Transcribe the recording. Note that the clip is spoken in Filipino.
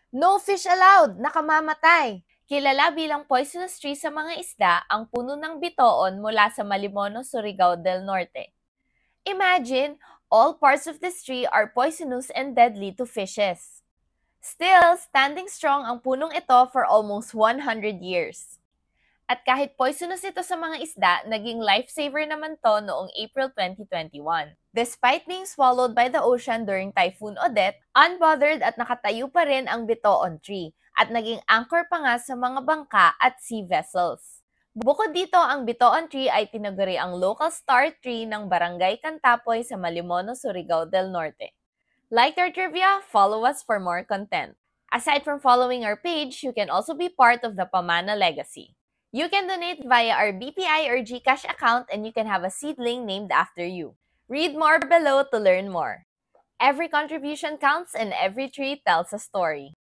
No fish allowed! Nakamamatay! Kilala bilang poisonous tree sa mga isda ang puno ng bitoon mula sa Malimono, Surigao del Norte. Imagine, all parts of this tree are poisonous and deadly to fishes. Still, standing strong ang punong ito for almost 100 years. At kahit poisonous ito sa mga isda, naging lifesaver naman to noong April 2021. Despite being swallowed by the ocean during Typhoon Odette, unbothered at nakatayo pa rin ang bitoon tree at naging anchor pa nga sa mga bangka at sea vessels. Bukod dito, ang bitoon tree ay tinaguri ang local star tree ng Barangay Cantapoy sa Malimono, Surigao del Norte. Like our trivia, follow us for more content. Aside from following our page, you can also be part of the Pamana Legacy. You can donate via our BPI or GCash account and you can have a seedling named after you. Read more below to learn more. Every contribution counts and every tree tells a story.